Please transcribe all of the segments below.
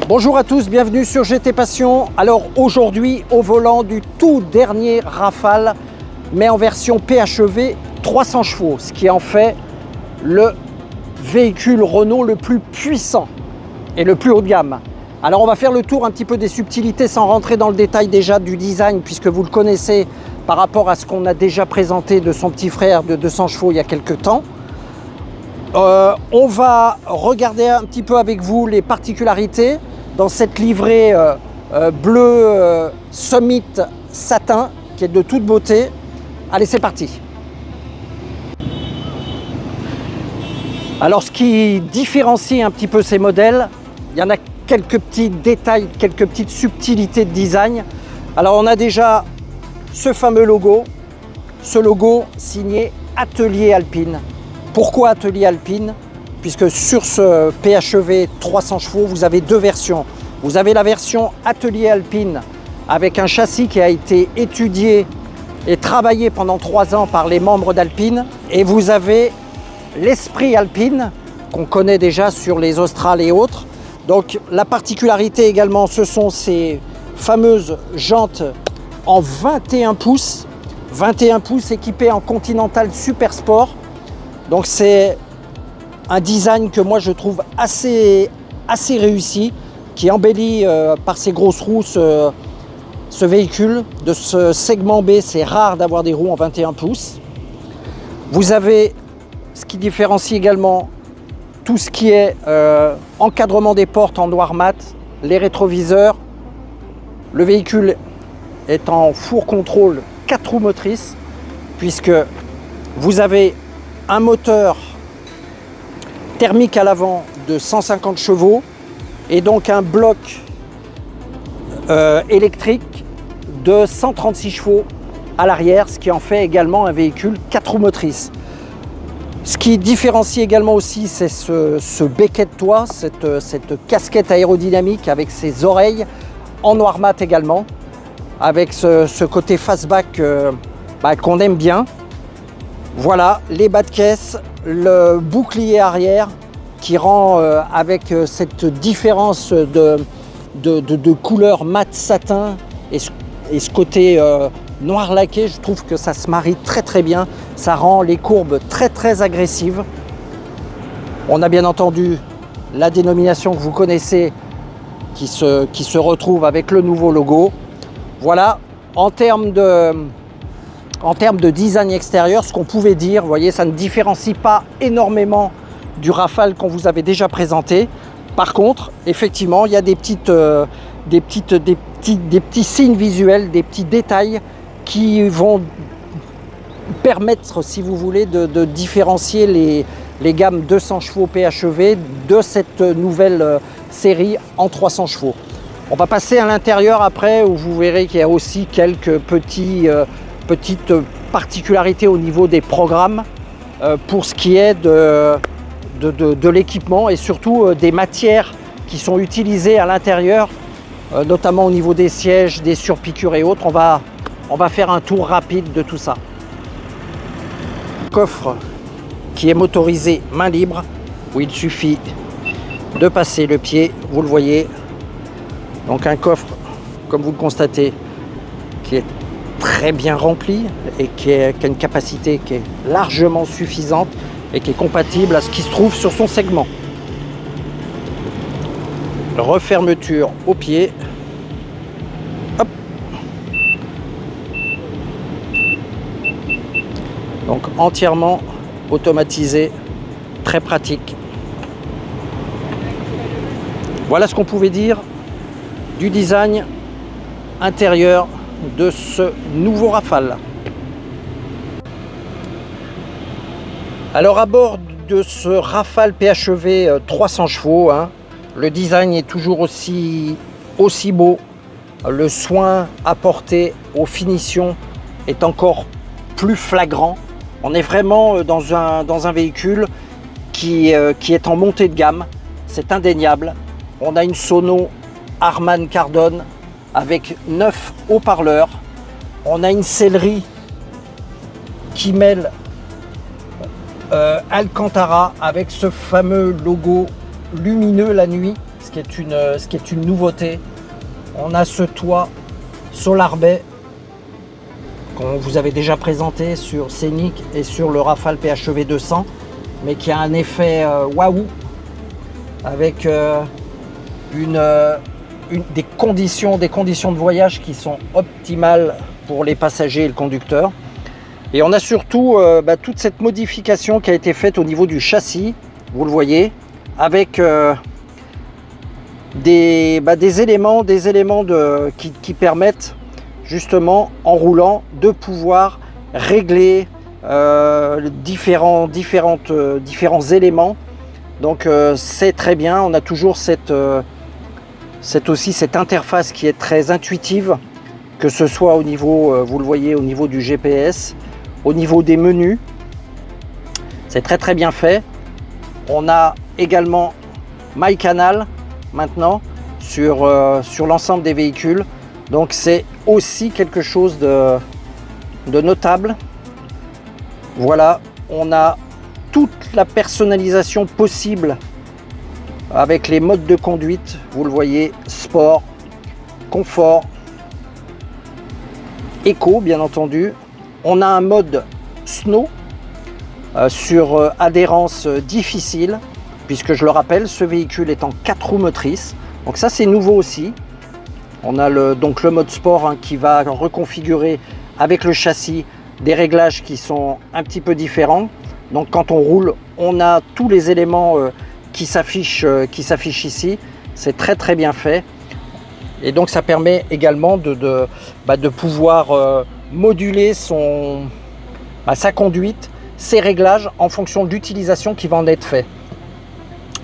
Bonjour à tous, bienvenue sur GT Passion. Alors aujourd'hui au volant du tout dernier Rafale, mais en version PHEV 300 chevaux, ce qui en fait le véhicule Renault le plus puissant et le plus haut de gamme. Alors on va faire le tour un petit peu des subtilités sans rentrer dans le détail déjà du design, puisque vous le connaissez par rapport à ce qu'on a déjà présenté de son petit frère de 200 chevaux il y a quelques temps. On va regarder un petit peu avec vous les particularités dans cette livrée bleu Summit satin qui est de toute beauté. Allez, c'est parti. Alors ce qui différencie un petit peu ces modèles, il y en a quelques petits détails, quelques petites subtilités de design. Alors on a déjà ce fameux logo, ce logo signé Atelier Alpine. Pourquoi Atelier Alpine? Puisque sur ce PHEV 300 chevaux, vous avez deux versions. Vous avez la version Atelier Alpine avec un châssis qui a été étudié et travaillé pendant 3 ans par les membres d'Alpine. Et vous avez l'esprit Alpine qu'on connaît déjà sur les Austral et autres. Donc la particularité également, ce sont ces fameuses jantes en 21 pouces. 21 pouces équipées en Continental Super Sport. Donc c'est un design que moi je trouve assez réussi, qui embellit par ses grosses roues ce véhicule. De ce segment B, c'est rare d'avoir des roues en 21 pouces. Vous avez ce qui différencie également tout ce qui est encadrement des portes en noir mat, les rétroviseurs. Le véhicule est en four contrôle 4 roues motrices, puisque vous avez un moteur thermique à l'avant de 150 chevaux et donc un bloc électrique de 136 chevaux à l'arrière, ce qui en fait également un véhicule 4 roues motrices. Ce qui différencie également aussi, c'est ce becquet de toit, cette casquette aérodynamique avec ses oreilles en noir mat également, avec ce côté fastback qu'on aime bien. Voilà, les bas de caisse, le bouclier arrière qui rend avec cette différence de couleur mat satin et ce côté noir laqué, je trouve que ça se marie très bien. Ça rend les courbes très agressives. On a bien entendu la dénomination que vous connaissez qui se retrouve avec le nouveau logo. Voilà, en termes de design extérieur, ce qu'on pouvait dire, vous voyez, ça ne différencie pas énormément du Rafale qu'on vous avait déjà présenté. Par contre, effectivement, il y a des petits signes visuels, des petits détails qui vont permettre, si vous voulez, de différencier les gammes 200 chevaux PHEV de cette nouvelle série en 300 chevaux. On va passer à l'intérieur après, où vous verrez qu'il y a aussi quelques petites particularités au niveau des programmes pour ce qui est de l'équipement et surtout des matières qui sont utilisées à l'intérieur, notamment au niveau des sièges, des surpiqûres et autres. On va faire un tour rapide de tout ça. Coffre qui est motorisé main libre, où il suffit de passer le pied, vous le voyez. Donc un coffre, comme vous le constatez, qui est très bien rempli et qui a une capacité qui est largement suffisante et qui est compatible à ce qui se trouve sur son segment. Refermeture au pied. Hop. Donc entièrement automatisé, très pratique. Voilà ce qu'on pouvait dire du design intérieur de ce nouveau Rafale. Alors à bord de ce Rafale PHEV 300 chevaux, hein, le design est toujours aussi beau. Le soin apporté aux finitions est encore plus flagrant. On est vraiment dans un véhicule qui est en montée de gamme. C'est indéniable. On a une sono Harman Kardon avec 9 haut-parleurs. On a une sellerie qui mêle Alcantara avec ce fameux logo lumineux la nuit, ce qui est une nouveauté. On a ce toit Solar Bay qu'on vous avait déjà présenté sur Scénic et sur le Rafale PHEV 200, mais qui a un effet waouh, avec des conditions de voyage qui sont optimales pour les passagers et le conducteur. Et on a surtout toute cette modification qui a été faite au niveau du châssis, vous le voyez, avec des éléments qui permettent justement en roulant de pouvoir régler différents éléments. Donc c'est très bien. On a toujours cette interface qui est très intuitive, que ce soit au niveau, vous le voyez, au niveau du GPS, au niveau des menus. C'est très bien fait. On a également MyCanal maintenant sur l'ensemble des véhicules. Donc c'est aussi quelque chose de notable. Voilà, on a toute la personnalisation possible avec les modes de conduite. Vous le voyez, sport, confort, éco bien entendu. On a un mode snow sur adhérence difficile, puisque je le rappelle, ce véhicule est en 4 roues motrices. Donc ça c'est nouveau aussi. On a donc le mode sport, hein, qui va reconfigurer avec le châssis des réglages qui sont un petit peu différents. Donc quand on roule, on a tous les éléments qui s'affichent ici. C'est très bien fait. Et donc ça permet également de pouvoir moduler sa conduite, ses réglages en fonction de l'utilisation qui va en être fait.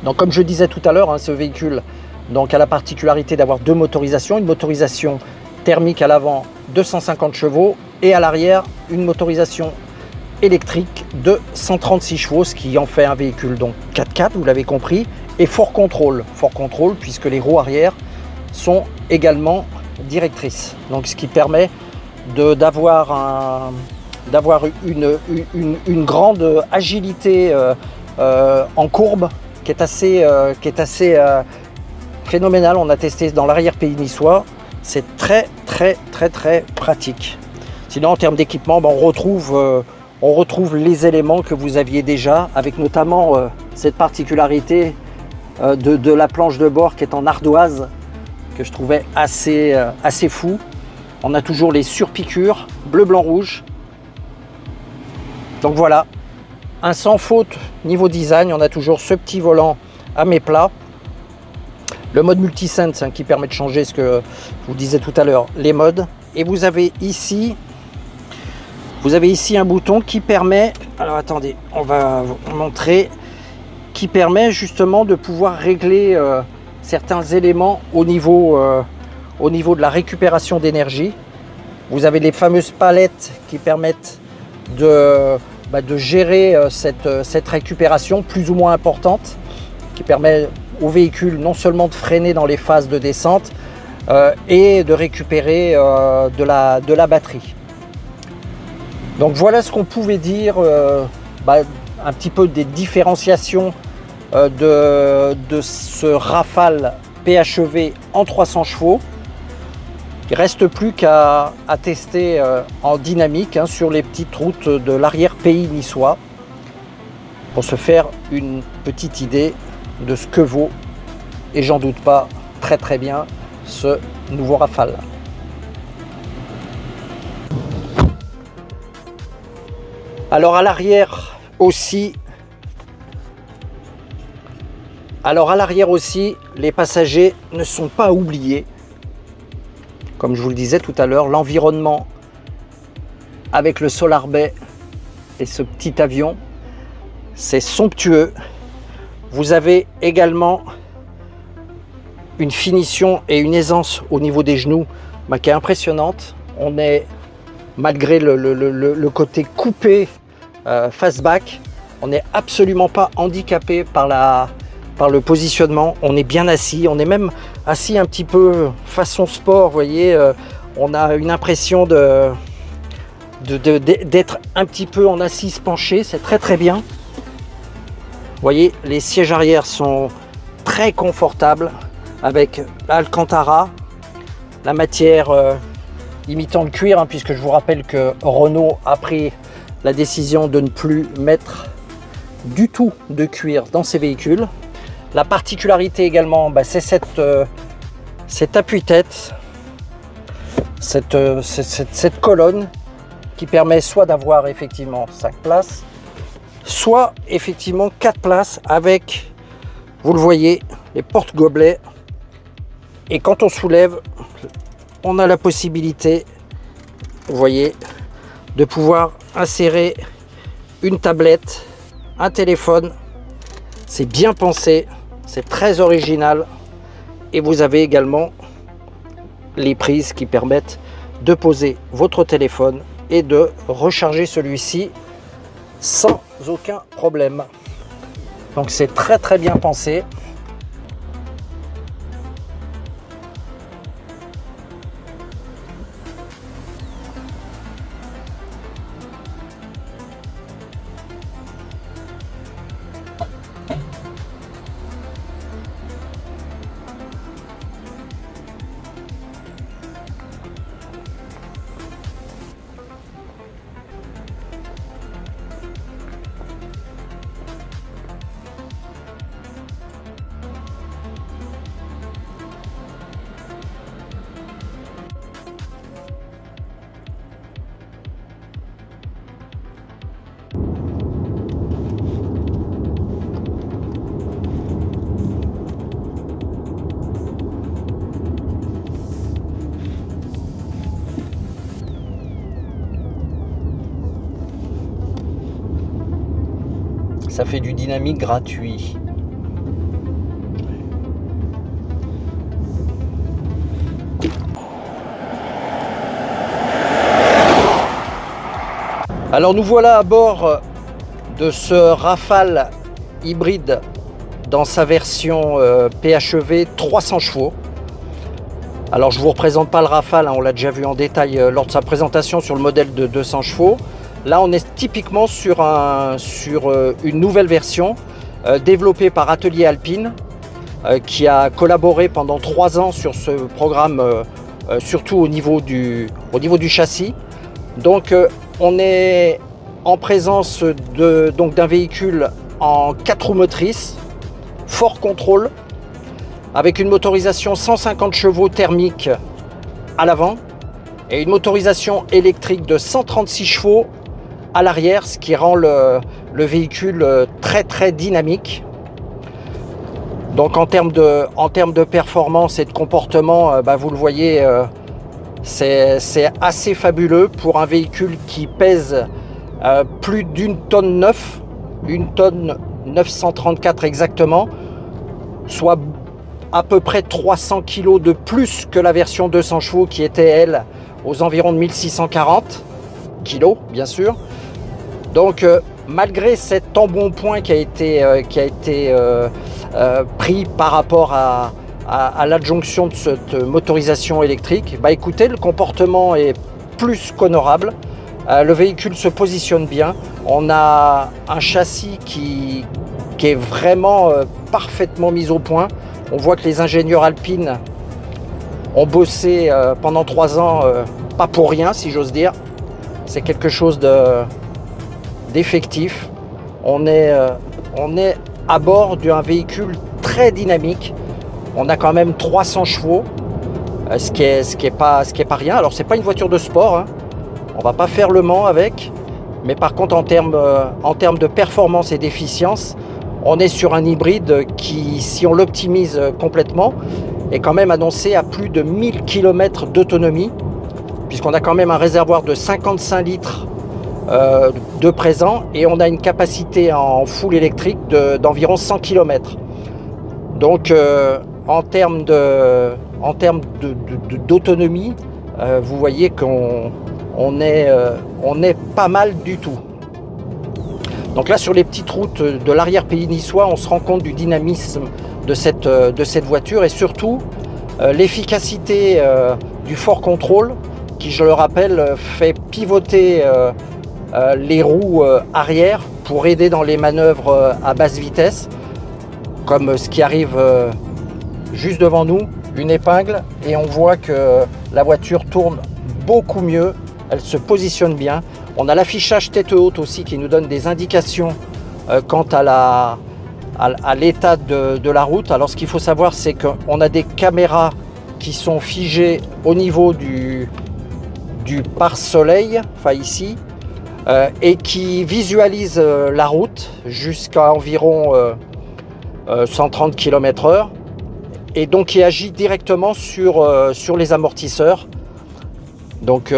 Donc comme je disais tout à l'heure, hein, ce véhicule donc a la particularité d'avoir 2 motorisations, une motorisation thermique à l'avant de 150 chevaux et à l'arrière une motorisation électrique de 136 chevaux, ce qui en fait un véhicule donc 4x4, vous l'avez compris, et fort contrôle puisque les roues arrière sont également directrices, donc ce qui permet d'avoir une grande agilité en courbe qui est assez phénoménale. On a testé dans l'arrière pays niçois, c'est très pratique. Sinon en termes d'équipement, on retrouve les éléments que vous aviez déjà, avec notamment cette particularité de la planche de bord qui est en ardoise, que je trouvais assez fou. On a toujours les surpiqûres bleu, blanc, rouge. Donc voilà, un sans faute niveau design. On a toujours ce petit volant à mes plats. Le mode multisense, hein, qui permet de changer ce que je vous disais tout à l'heure, les modes. Et vous avez ici un bouton qui permet, alors attendez, on va vous montrer, qui permet justement de pouvoir régler certains éléments au niveau de la récupération d'énergie. Vous avez les fameuses palettes qui permettent de gérer cette récupération plus ou moins importante, qui permet au véhicule non seulement de freiner dans les phases de descente et de récupérer de la batterie. Donc voilà ce qu'on pouvait dire un petit peu des différenciations de ce Rafale PHEV en 300 chevaux. Il ne reste plus qu'à tester en dynamique, hein, sur les petites routes de l'arrière pays niçois pour se faire une petite idée de ce que vaut, et j'en doute pas, très bien, ce nouveau Rafale. Alors à l'arrière aussi, les passagers ne sont pas oubliés. Comme je vous le disais tout à l'heure, l'environnement avec le Solar Bay et ce petit avion C'est somptueux. Vous avez également une finition et une aisance au niveau des genoux qui est impressionnante. On est, malgré le côté coupé fastback, on n'est absolument pas handicapé par le positionnement. On est bien assis, on est même assis un petit peu façon sport, vous voyez. On a une impression d'être un petit peu en assise penchée, c'est très très bien. Vous voyez, les sièges arrière sont très confortables avec l'Alcantara, la matière imitant le cuir, puisque je vous rappelle que Renault a pris la décision de ne plus mettre du tout de cuir dans ses véhicules. La particularité également, c'est cet appuie-tête, cette colonne qui permet soit d'avoir effectivement 5 places, soit effectivement 4 places avec, vous le voyez, les porte-gobelets. Et quand on soulève, on a la possibilité, vous voyez, de pouvoir insérer une tablette, un téléphone. C'est bien pensé, c'est très original. Et vous avez également les prises qui permettent de poser votre téléphone et de recharger celui-ci sans aucun problème. Donc c'est très très bien pensé. Ça fait du dynamique gratuit. Alors nous voilà à bord de ce Rafale hybride dans sa version PHEV 300 chevaux. Alors je ne vous représente pas le Rafale, on l'a déjà vu en détail lors de sa présentation sur le modèle de 200 chevaux. Là, on est typiquement sur une nouvelle version développée par Atelier Alpine, qui a collaboré pendant 3 ans sur ce programme, surtout au niveau du châssis. Donc, on est en présence d'un véhicule en 4 roues motrices, fort contrôle, avec une motorisation 150 chevaux thermique à l'avant et une motorisation électrique de 136 chevaux à l'arrière, ce qui rend le véhicule très très dynamique. Donc en termes de performance et de comportement, vous le voyez, c'est assez fabuleux pour un véhicule qui pèse plus d'une tonne 9, 1 tonne 934 exactement, soit à peu près 300 kg de plus que la version 200 chevaux qui était, elle, aux environs de 1640 kg, bien sûr. Donc, malgré cet embonpoint qui a été pris par rapport à l'adjonction de cette motorisation électrique, écoutez, le comportement est plus qu'honorable. Le véhicule se positionne bien. On a un châssis qui est vraiment parfaitement mis au point. On voit que les ingénieurs alpines ont bossé pendant 3 ans, pas pour rien, si j'ose dire. C'est quelque chose d'effectif. On est à bord d'un véhicule très dynamique. On a quand même 300 chevaux, ce qui est pas rien. Alors c'est pas une voiture de sport, hein. On va pas faire le Mans avec, mais par contre en termes de performance et d'efficience, on est sur un hybride qui, si on l'optimise complètement, est quand même annoncé à plus de 1000 km d'autonomie, puisqu'on a quand même un réservoir de 55 litres de présent et on a une capacité en full électrique d'environ 100 km. Donc en termes d'autonomie, vous voyez qu'on est pas mal du tout. Donc là, sur les petites routes de l'arrière-pays niçois, on se rend compte du dynamisme de cette voiture et surtout l'efficacité du Fort Control qui, je le rappelle, fait pivoter les roues arrière pour aider dans les manœuvres à basse vitesse, comme ce qui arrive juste devant nous, une épingle, et on voit que la voiture tourne beaucoup mieux, elle se positionne bien. On a l'affichage tête haute aussi qui nous donne des indications quant à l'état de la route. Alors ce qu'il faut savoir, c'est qu'on a des caméras qui sont figées au niveau du pare-soleil, enfin ici, et qui visualisent la route jusqu'à environ 130 km/h et donc qui agit directement sur les amortisseurs. Donc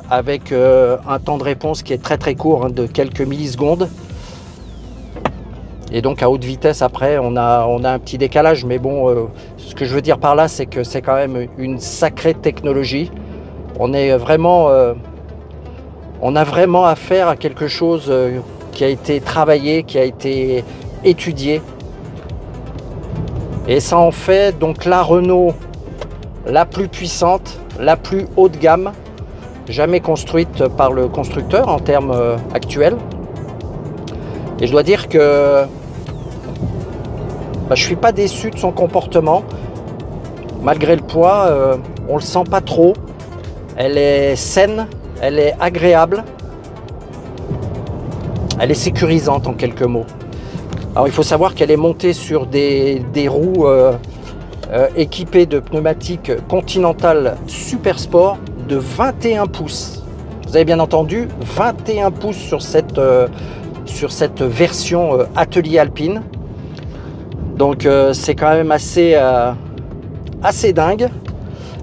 avec un temps de réponse qui est très court, hein, de quelques millisecondes. Et donc à haute vitesse après on a un petit décalage, mais bon, ce que je veux dire par là, c'est que c'est quand même une sacrée technologie. On a vraiment affaire à quelque chose qui a été travaillé, qui a été étudié. Et ça en fait donc la Renault la plus puissante, la plus haut de gamme jamais construite par le constructeur en termes actuels. Et je dois dire que je suis pas déçu de son comportement. Malgré le poids, on le sent pas trop. Elle est saine, elle est agréable, elle est sécurisante en quelques mots. Alors il faut savoir qu'elle est montée sur des roues équipées de pneumatiques Continental Super Sport de 21 pouces. Vous avez bien entendu, 21 pouces sur cette version Atelier Alpine. Donc c'est quand même assez dingue.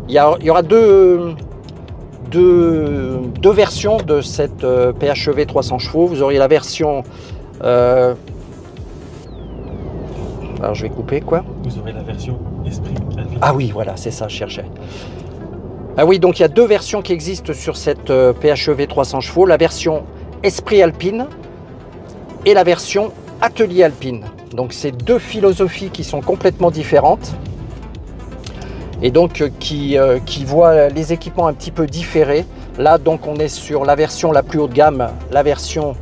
Il y aura deux versions de cette PHEV 300 chevaux. Vous auriez la version... alors je vais couper quoi. Vous aurez la version Esprit Alpine. Ah oui, voilà, c'est ça, je cherchais. Ah oui, donc il y a deux versions qui existent sur cette PHEV 300 chevaux. La version Esprit Alpine et la version Atelier Alpine. Donc c'est deux philosophies qui sont complètement différentes et donc qui voient les équipements un petit peu différés. Là donc on est sur la version la plus haut de gamme, la version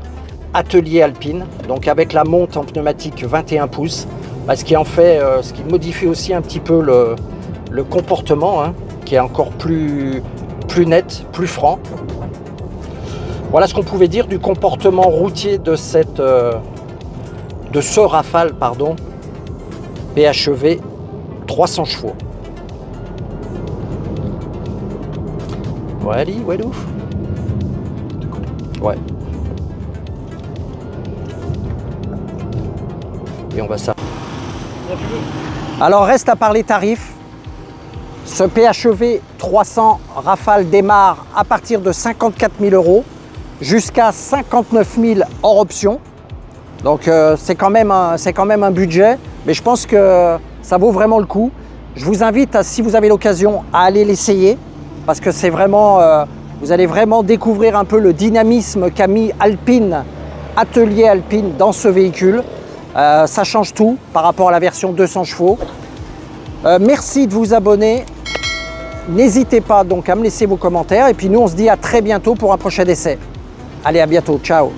Atelier Alpine, donc avec la monte en pneumatique 21 pouces, ce qui en fait, ce qui modifie aussi un petit peu le comportement, hein, qui est encore plus net, plus franc. Voilà ce qu'on pouvait dire du comportement routier de ce Rafale, pardon, PHEV 300 chevaux. Ouais, Ali, ouais, ouf. Ouais. Et on va ça. Alors reste à parler tarifs. Ce PHEV 300 Rafale démarre à partir de 54 000 € jusqu'à 59 000 hors option. Donc c'est quand même un budget, mais je pense que ça vaut vraiment le coup. Je vous invite, si vous avez l'occasion, à aller l'essayer, parce que c'est vraiment, vous allez vraiment découvrir un peu le dynamisme qu'a mis Alpine, Atelier Alpine dans ce véhicule. Ça change tout par rapport à la version 200 chevaux. Merci de vous abonner. N'hésitez pas donc à me laisser vos commentaires. Et puis nous, on se dit à très bientôt pour un prochain essai. Allez, à bientôt. Ciao.